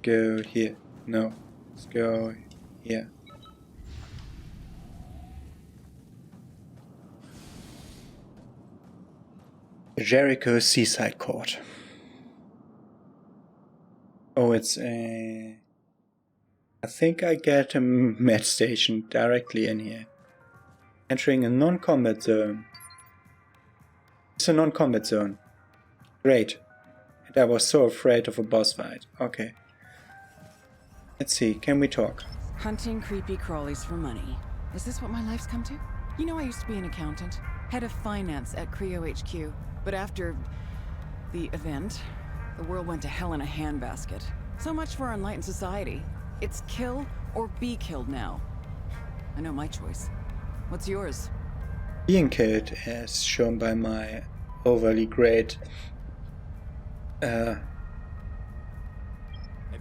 go here. No, let's go here. Jericho Seaside Court. Oh, it's a... I think I get a med station directly in here. Entering a non-combat zone. It's a non-combat zone. Great. And I was so afraid of a boss fight. Okay. Let's see, can we talk? Hunting creepy crawlies for money. Is this what my life's come to? You know, I used to be an accountant, head of finance at Creo HQ. But after the event, the world went to hell in a handbasket. So much for our enlightened society. It's kill or be killed now. I know my choice. What's yours? Being killed, as shown by my overly great Have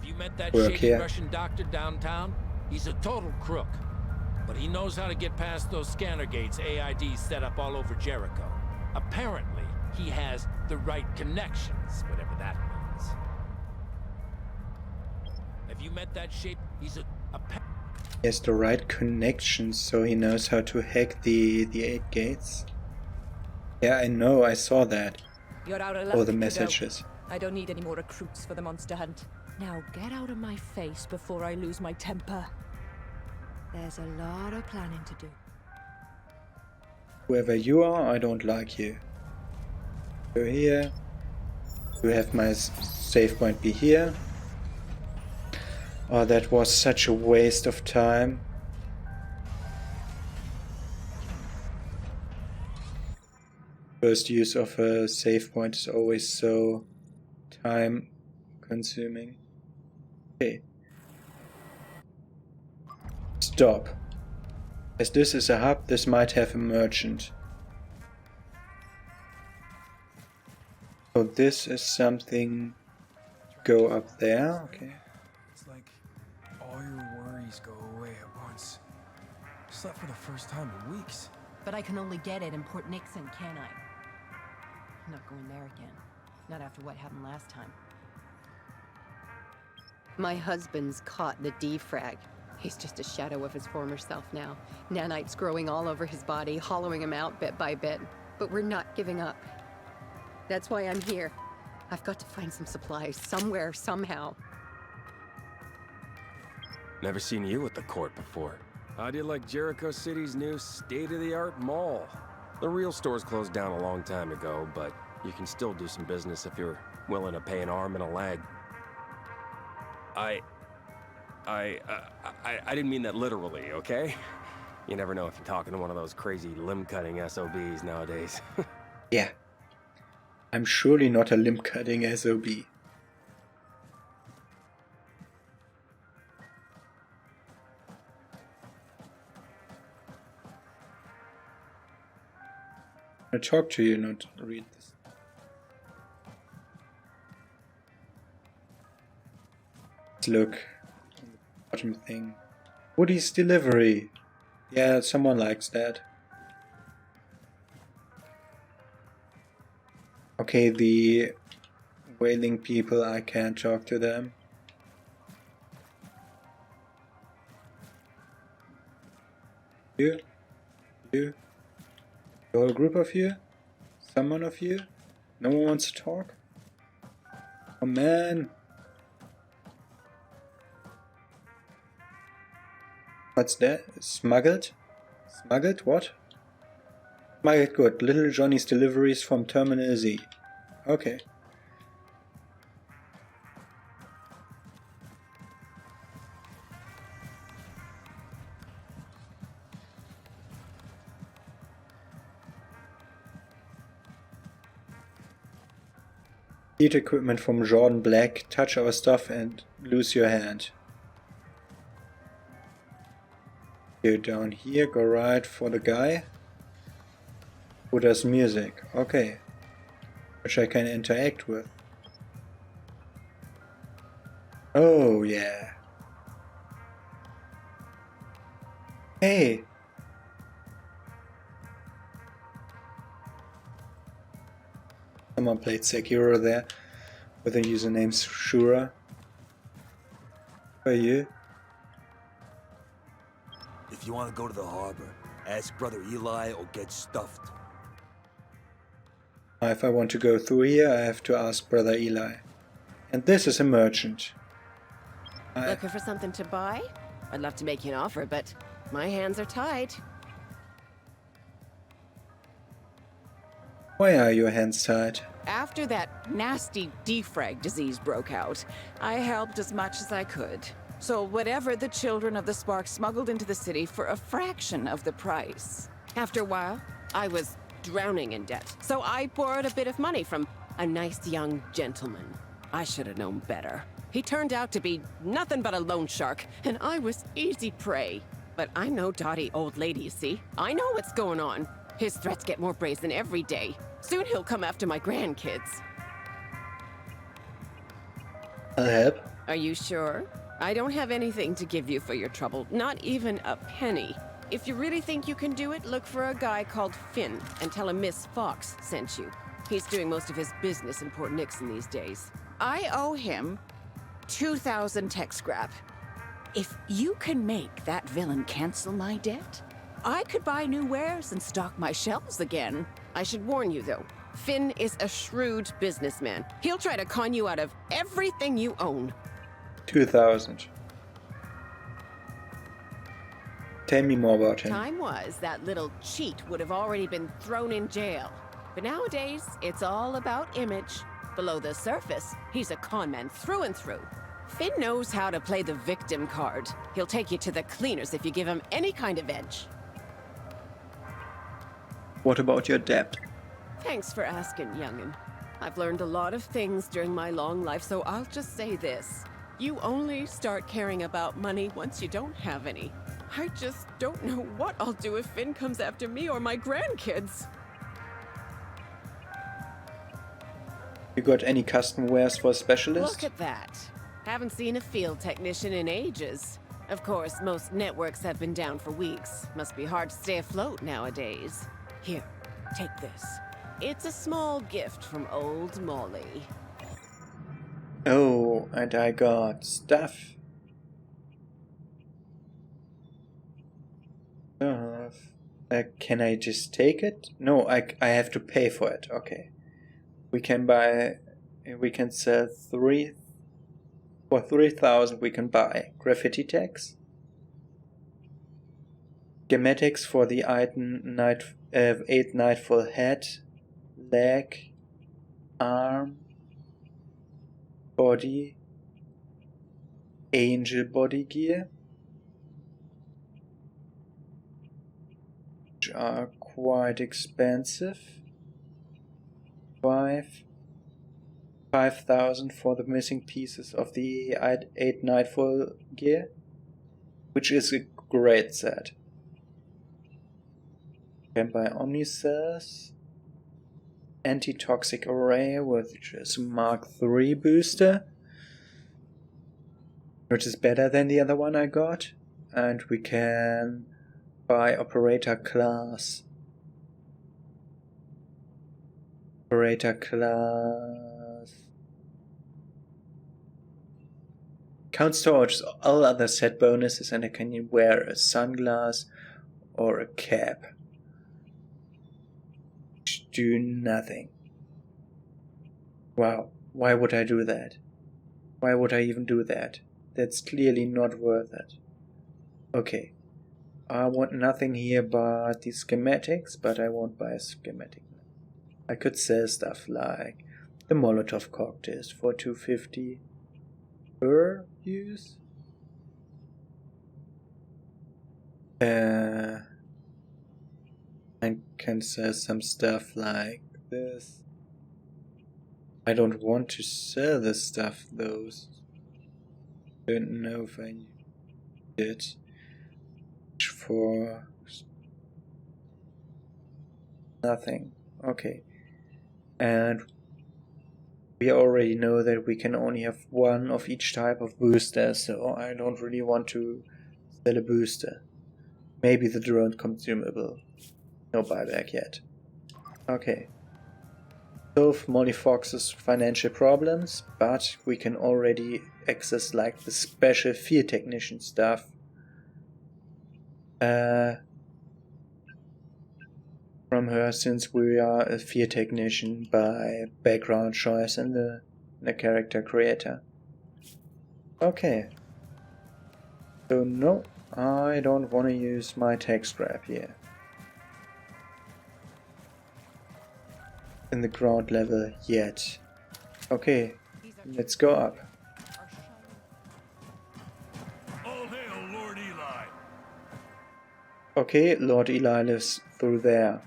you met that work shady here. Russian doctor downtown? He's a total crook. But he knows how to get past those scanner gates AIDs set up all over Jericho. Apparently, he has the right connections, whatever that means. Have you met that shape? He's a He has the right connections, so he knows how to hack the 8 gates. Yeah, I know, I saw that. You're out of All luck, the kiddo. messages. I don't need any more recruits for the monster hunt. Now get out of my face before I lose my temper. There's a lot of planning to do. Whoever you are, I don't like you. Go here. You have my save point be here. Oh, that was such a waste of time. First use of a save point is always so time consuming. Okay. Stop. As this is a hub, this might have a merchant. So this is something to go up there, okay. It's like all your worries go away at once. Slept for the first time in weeks. But I can only get it in Port Nixon, can't I? I'm not going there again. Not after what happened last time. My husband's caught the defrag. He's just a shadow of his former self now. Nanites growing all over his body, hollowing him out bit by bit. But we're not giving up. That's why I'm here. I've got to find some supplies, somewhere, somehow. Never seen you at the court before. How'd you like Jericho City's new state-of-the-art mall? The real store's closed down a long time ago, but you can still do some business if you're willing to pay an arm and a leg. I didn't mean that literally, okay? You never know if you're talking to one of those crazy limb-cutting SOBs nowadays. Yeah. I'm surely not a limb-cutting SOB. I talk to you, not read this. Let's look on the bottom thing. Woody's delivery. Yeah, someone likes that. Okay, the wailing people, I can't talk to them. You? The whole group of you? Someone of you? No one wants to talk? Oh man! What's that? Smuggled? Smuggled? What? Smuggled good. Little Johnny's deliveries from Terminal Z. Okay. Heat equipment from Jordan Black. Touch our stuff and lose your hand. Go down here, go right for the guy who does music. Okay. Which I can interact with. Oh yeah. Hey. Someone played Sekiro there with the username Shura. For you? If you want to go to the harbor, ask Brother Eli or get stuffed. If I want to go through here, I have to ask Brother Eli. And this is a merchant. Looking for something to buy? I'd love to make you an offer, but my hands are tied. Why are your hands tied? After that nasty defrag disease broke out, I helped as much as I could. So whatever the children of the Spark smuggled into the city for a fraction of the price. After a while, I was drowning in debt, so I borrowed a bit of money from a nice young gentleman. I should have known better. He turned out to be nothing but a loan shark, and I was easy prey. But I'm no dotty old lady, you see? I know what's going on. His threats get more brazen every day. Soon he'll come after my grandkids. I'll help. Are you sure? I don't have anything to give you for your trouble, not even a penny. If you really think you can do it, look for a guy called Finn and tell him Miss Fox sent you. He's doing most of his business in Port Nixon these days. I owe him 2,000 tech scrap. If you can make that villain cancel my debt, I could buy new wares and stock my shelves again. I should warn you, though. Finn is a shrewd businessman. He'll try to con you out of everything you own. 2,000. Tell me more about him. Time was that little cheat would have already been thrown in jail. But nowadays, it's all about image. Below the surface, he's a con man through and through. Finn knows how to play the victim card. He'll take you to the cleaners if you give him any kind of edge. What about your debt? Thanks for asking, young'un. I've learned a lot of things during my long life, so I'll just say this. You only start caring about money once you don't have any. I just don't know what I'll do if Finn comes after me or my grandkids. You got any custom wares for specialists? Look at that. Haven't seen a field technician in ages. Of course, most networks have been down for weeks. Must be hard to stay afloat nowadays. Here, take this. It's a small gift from old Molly. Oh, and I got stuff. Can I just take it? No, I have to pay for it. Okay. We can sell for 3,000 we can buy graffiti tags, schematics for the 8 Nightfall head, leg, arm, body, angel body gear, which are quite expensive. 5,000 for the missing pieces of the 8 Nightfall gear, which is a great set. Can buy Omnicells, Anti-Toxic Array, which is Mark III booster, which is better than the other one I got, and we can buy Operator Class. Operator Class. Counts towards all other set bonuses, and I can wear a sunglass or a cap. Which do nothing. Wow, why would I do that? Why would I even do that? That's clearly not worth it. Okay. I want nothing here but the schematics, but I won't buy a schematic. I could sell stuff like the Molotov cocktails for 250 per use. I can sell some stuff like this. I don't want to sell this stuff though. Don't know if I need it for nothing. Okay. And we already know that we can only have one of each type of booster, so I don't really want to sell a booster. Maybe the drone consumable. No buyback yet. Okay. solve Molly Fox's financial problems, but we can already access like the special field technician stuff. From her, since we are a field technician by background choice in the character creator. Okay. So no, I don't want to use my tech scrap here. In the ground level yet. Okay, let's go up. All hail, Lord Eli. Okay, Lord Eli lives through there.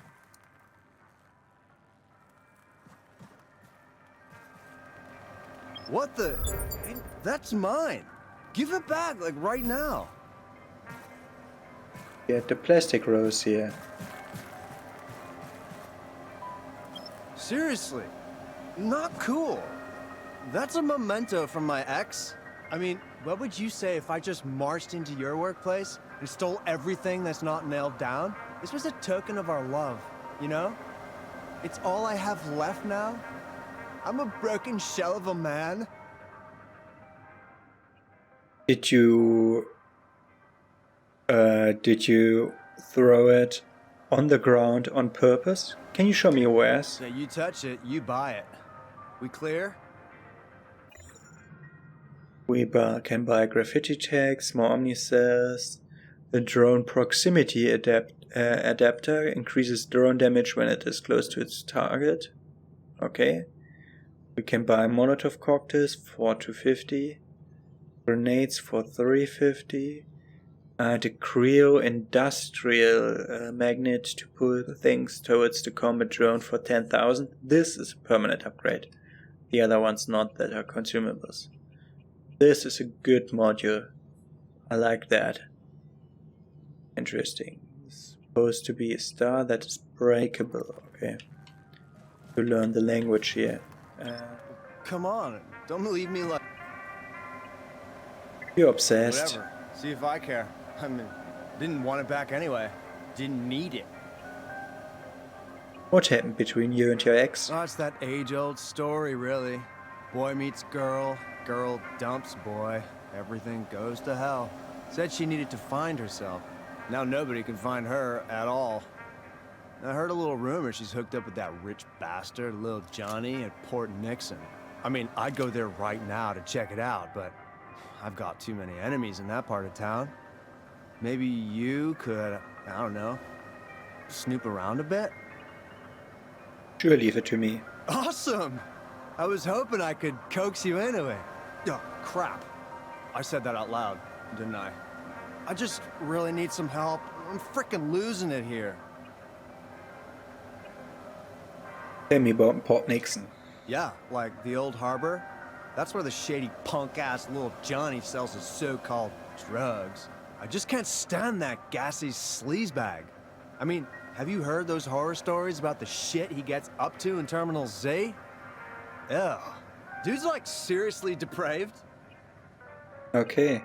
What the? That's mine. Give it back, like right now. Get the plastic rose here. Seriously, not cool. That's a memento from my ex. I mean, what would you say if I just marched into your workplace and stole everything that's not nailed down? This was a token of our love, you know? It's all I have left now. I'm a broken shell of a man. Did you throw it on the ground on purpose? Can you show me where? So you touch it, you buy it. We clear? We can buy graffiti tags, more omnicells. The drone proximity adapter increases drone damage when it is close to its target. Okay. We can buy Molotov cocktails for 250, grenades for 350, the Creo industrial magnet to pull things towards the combat drone for 10,000. This is a permanent upgrade. The other ones not, that are consumables. This is a good module. I like that. Interesting. It's supposed to be a star that is breakable. Okay. To learn the language here. Come on, don't leave me like... You're obsessed. Whatever, see if I care. I mean, didn't want it back anyway. Didn't need it. What happened between you and your ex? Oh, it's that age-old story, really. Boy meets girl, girl dumps boy. Everything goes to hell. Said she needed to find herself. Now nobody can find her at all. I heard a little rumor she's hooked up with that rich bastard, Lil Johnny, at Port Nixon. I mean, I'd go there right now to check it out, but I've got too many enemies in that part of town. Maybe you could, I don't know, snoop around a bit? Sure, leave it to me. Awesome! I was hoping I could coax you into it. Oh, crap. I said that out loud, didn't I? I just really need some help. I'm frickin' losing it here. Tell me about Port Nixon. Yeah, like the old harbor. That's where the shady punk-ass little Johnny sells his so-called drugs. I just can't stand that gassy sleazebag. I mean, have you heard those horror stories about the shit he gets up to in Terminal Z? Ew. Dude's like seriously depraved. Okay.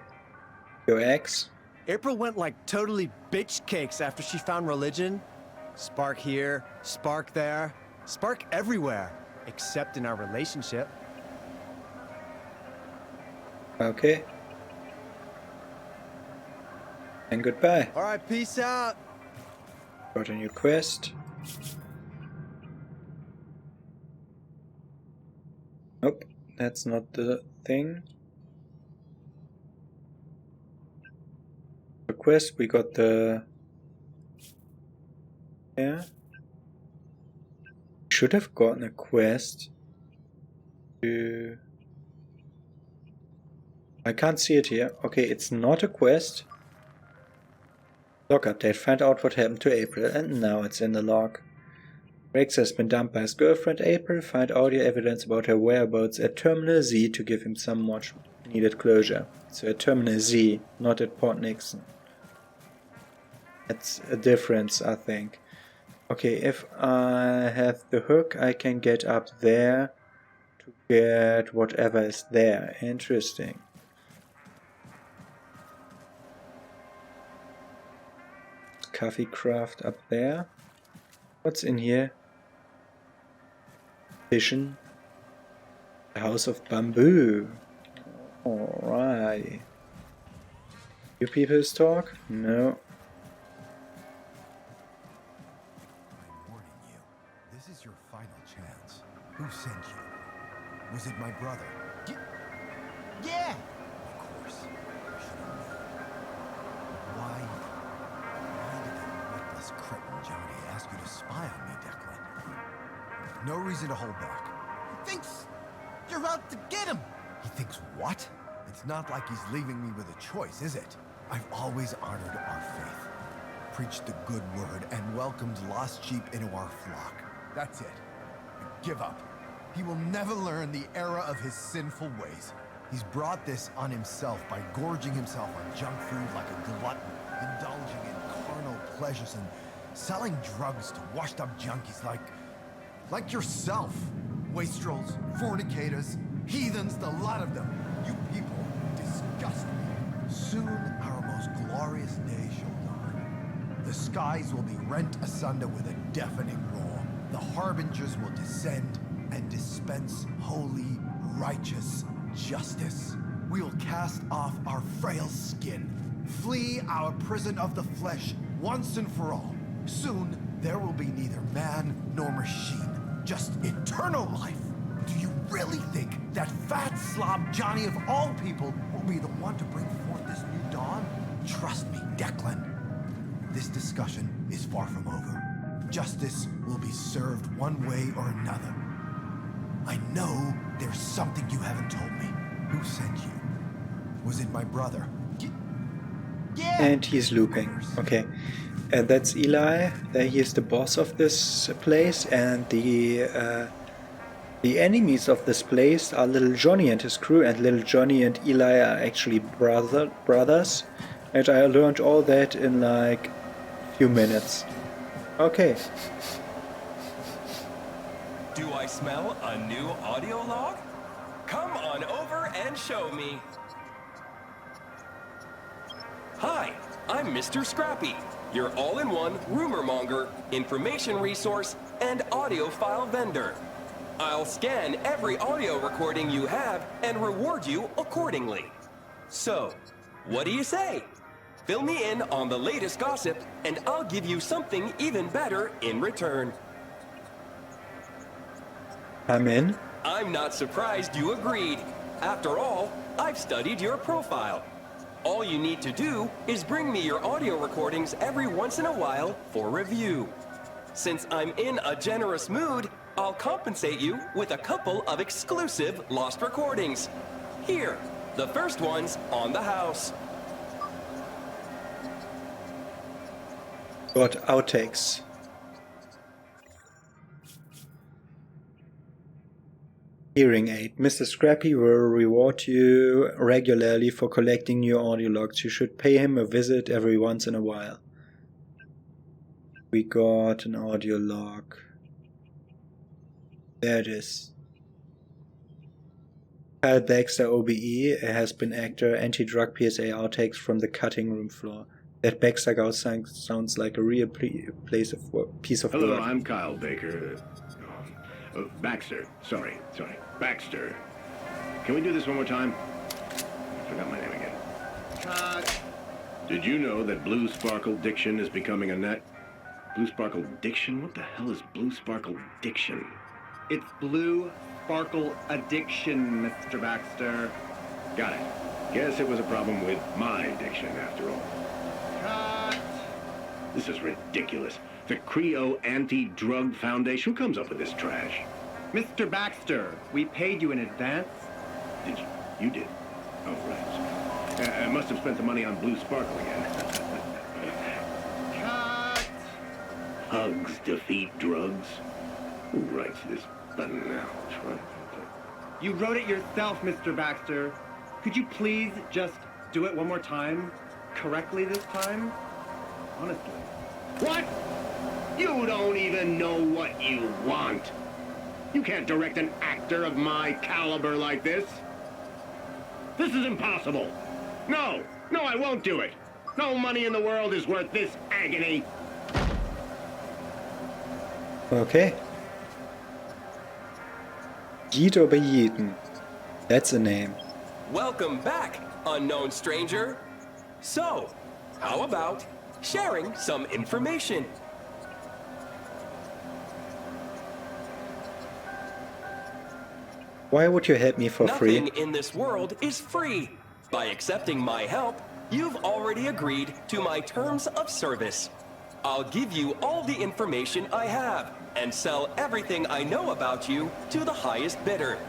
Your ex? April went like totally bitch cakes after she found religion. Spark here, spark there, spark everywhere, except in our relationship. Okay. And goodbye. All right, peace out. Got a new quest. Nope, that's not the thing. The quest, we got the... Yeah. Should have gotten a quest to... I can't see it here. Okay, it's not a quest. Log update. Find out what happened to April, and now it's in the log. Rex has been dumped by his girlfriend April. Find audio evidence about her whereabouts at Terminal Z to give him some much needed closure. So at Terminal Z, not at Port Nixon. That's a difference, I think. Okay, if I have the hook, I can get up there to get whatever is there. Interesting. Coffee craft up there. What's in here? Vision. The House of Bamboo. Alright. You people's talk? No. I'm warning you. This is your final chance. Who sent you? Was it my brother? Yeah! Of course. I should have known. Why did that reckless cretin Johnny ask you to spy on me, Declan? No reason to hold back. He thinks you're out to get him! He thinks what? It's not like he's leaving me with a choice, is it? I've always honored our faith, preached the good word, and welcomed lost sheep into our flock. That's it. I give up. He will never learn the error of his sinful ways. He's brought this on himself by gorging himself on junk food like a glutton, indulging in carnal pleasures and selling drugs to washed-up junkies like yourself. Wastrels, fornicators, heathens, the lot of them. You people disgust me. Soon our most glorious day shall dawn. The skies will be rent asunder with a deafening roar. The harbingers will descend and dispense holy, righteous justice. We will cast off our frail skin, flee our prison of the flesh once and for all. Soon there will be neither man nor machine, just eternal life. Do you really think that fat slob Johnny of all people will be the one to bring forth this new dawn? Trust me, Declan. This discussion is far from over. Justice will be served one way or another. I know there's something you haven't told me. Who sent you? Was it my brother? Yeah! And he's looping. Okay. That's Eli. He is the boss of this place, and the enemies of this place are Little Johnny and his crew, and Little Johnny and Eli are actually brothers. And I learned all that in like a few minutes. Okay. Do I smell a new audio log? Come on over and show me. Hi, I'm Mr. Scrappy, your all-in-one rumor monger, information resource, and audiophile vendor. I'll scan every audio recording you have and reward you accordingly. So, what do you say? Fill me in on the latest gossip, and I'll give you something even better in return. I'm in. I'm not surprised you agreed. After all, I've studied your profile. All you need to do is bring me your audio recordings every once in a while for review. Since I'm in a generous mood, I'll compensate you with a couple of exclusive lost recordings. Here, the first one's on the house. Got outtakes. Hearing aid. Mr. Scrappy will reward you regularly for collecting new audio logs. You should pay him a visit every once in a while. We got an audio log. There it is. Kyle Baxter, OBE, a has-been actor, anti-drug PSA outtakes from the cutting room floor. That Baxter guy sounds like a real piece of work. Hello, I'm Kyle Baker. Baxter. Sorry. Baxter. Can we do this one more time? I forgot my name again. Cut. Did you know that Blue Sparkle Diction is becoming a net? Blue Sparkle Diction? What the hell is Blue Sparkle Diction? It's Blue Sparkle Addiction, Mr. Baxter. Got it. Guess it was a problem with my addiction after all. Cut. This is ridiculous. The Creo Anti-Drug Foundation? Who comes up with this trash? Mr. Baxter, we paid you in advance. Did you? You did? Oh, right. I must have spent the money on Blue Sparkle again. Cut. Hugs defeat drugs? Who writes this button now? You wrote it yourself, Mr. Baxter. Could you please just do it one more time? Correctly this time? Honestly. What? You don't even know what you want. You can't direct an actor of my caliber like this. This is impossible. No, I won't do it. No money in the world is worth this agony. Okay. Yeet or Yeeten. That's a name. Welcome back, unknown stranger. So, how about sharing some information? Why would you help me for free? Nothing in this world is free. By accepting my help, you've already agreed to my terms of service. I'll give you all the information I have and sell everything I know about you to the highest bidder.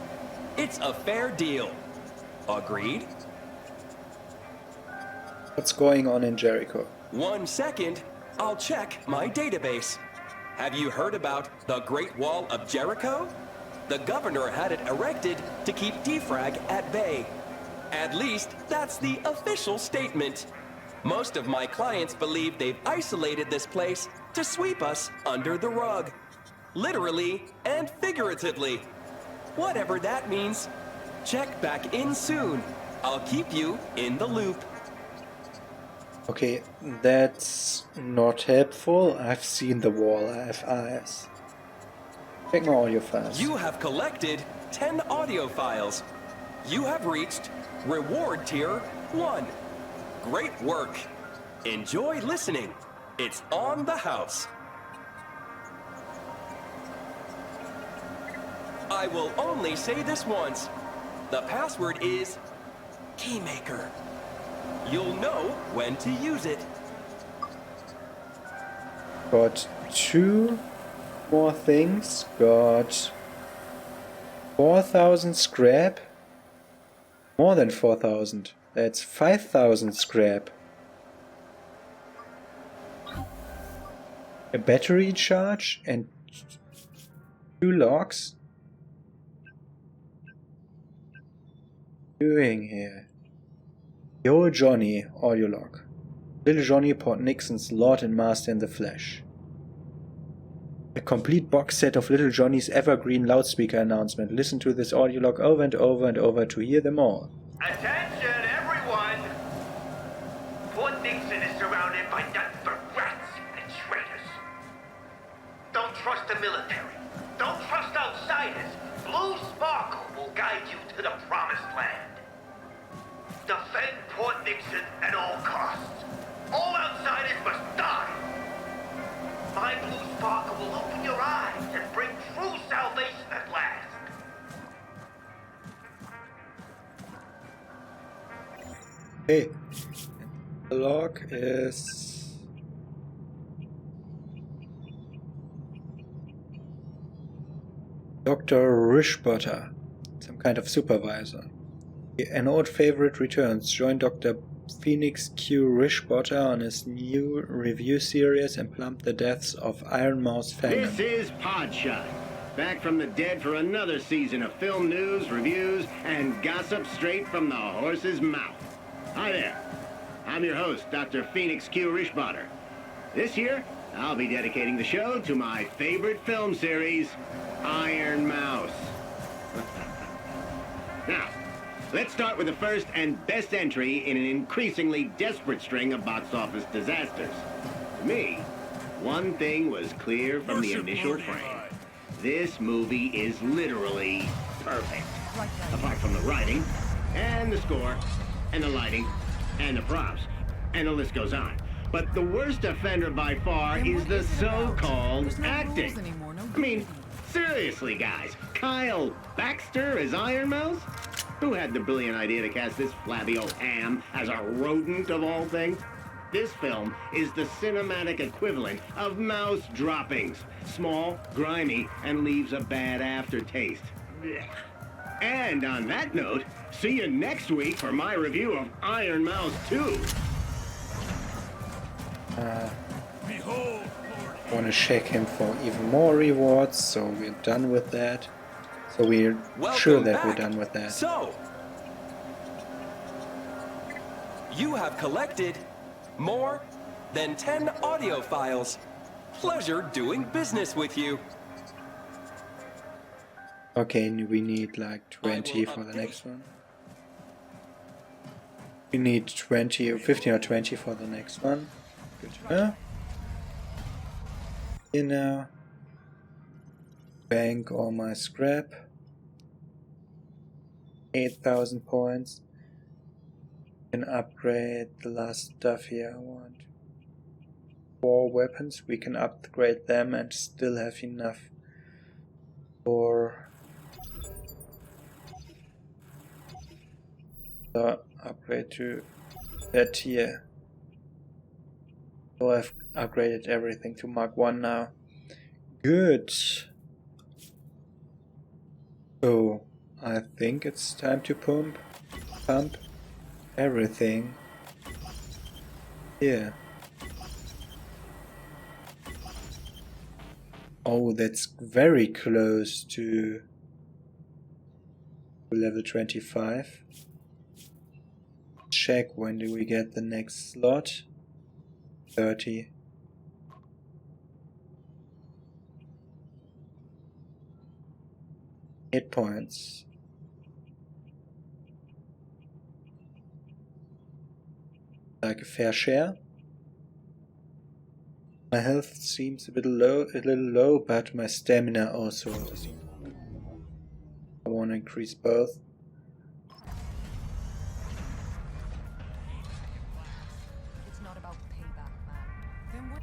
It's a fair deal. Agreed? What's going on in Jericho? 1 second, I'll check my database. Have you heard about the Great Wall of Jericho? The governor had it erected to keep defrag at bay. At least, that's the official statement. Most of my clients believe they've isolated this place to sweep us under the rug. Literally and figuratively. Whatever that means. Check back in soon. I'll keep you in the loop. Okay, that's not helpful. I've seen the wall. I have eyes. Check my audio files. You have collected 10 audio files. You have reached Reward Tier 1. Great work. Enjoy listening. It's on the house. I will only say this once. The password is Keymaker. You'll know when to use it. Got 2 more things. Got 4,000 scrap. More than 4,000. That's 5,000 scrap. A battery charge and 2 logs. Doing here? Yo Johnny audio log. Little Johnny Port Nixon's Lord and Master in the Flesh. A complete box set of Little Johnny's evergreen loudspeaker announcement. Listen to this audio log over and over and over to hear them all. Attention, everyone! Port Nixon is surrounded by nothing but rats and traitors. Don't trust the military. Don't trust outsiders. Blue Sparkle will guide you to the promised land. Defend Port Nixon at all costs. All outsiders must die. My Blue Sparkle will open your eyes and bring true salvation at last. Okay. The log is Dr. Rishbutter, some kind of supervisor. An old favorite returns. Join Dr. Phoenix Q. Rishbutter on his new review series and plumb the deaths of Iron Mouse fandom. This is Podshot, back from the dead for another season of film news, reviews, and gossip straight from the horse's mouth. Hi there. I'm your host, Dr. Phoenix Q. Rishbutter. This year, I'll be dedicating the show to my favorite film series, Iron Mouse. Now, let's start with the first and best entry in an increasingly desperate string of box office disasters. To me, one thing was clear from the initial frame. This movie is literally perfect. Apart from the writing, and the score, and the lighting, and the props, and the list goes on. But the worst offender by far is the so-called acting. I mean, seriously, guys, Kyle Baxter as Iron Mouse? Who had the brilliant idea to cast this flabby old ham as a rodent of all things? This film is the cinematic equivalent of mouse droppings. Small, grimy, and leaves a bad aftertaste. And on that note, see you next week for my review of Iron Mouse 2. Behold, I want to check him for even more rewards, so we're done with that. So we're sure that we're done with that. So, you have collected more than 10 audio files. Pleasure doing business with you. Okay, we need like 20 for the next one. We need 20 or 15 or 20 for the next one. Good to know. You know, bank all my scrap. 8,000 points. Can upgrade the last stuff here I want. 4 weapons, we can upgrade them and still have enough for the upgrade to that here. So I've upgraded everything to Mark 1 now. Good. So I think it's time to pump everything. Yeah. Oh, that's very close to level 25. Check, when do we get the next slot? 30. Eight points. Like a fair share. My health seems a little low, but my stamina also. I want to increase both. It's not about payback, man. Then what?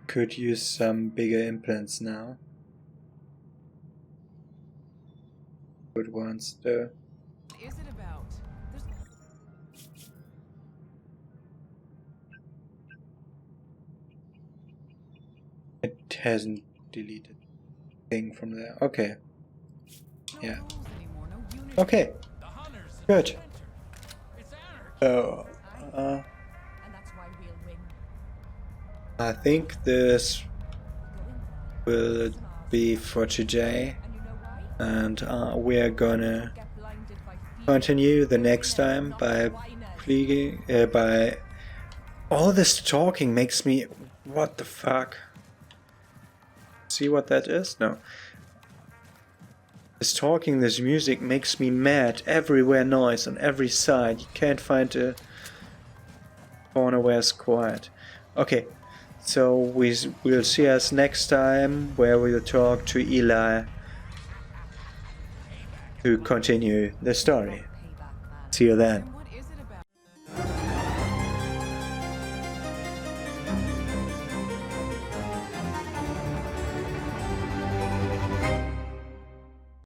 Could use some bigger implants now. Good ones though. What is it about? It hasn't deleted thing from there. Okay. Yeah. Okay. Good. So, I think this will be for today, and we're gonna continue the next time by by all this talking makes me, what the fuck? See what that is? No. This talking, this music makes me mad. Everywhere noise on every side. You can't find a corner where it's quiet. Okay, so we'll see us next time, where we'll talk to Eli to continue the story. See you then.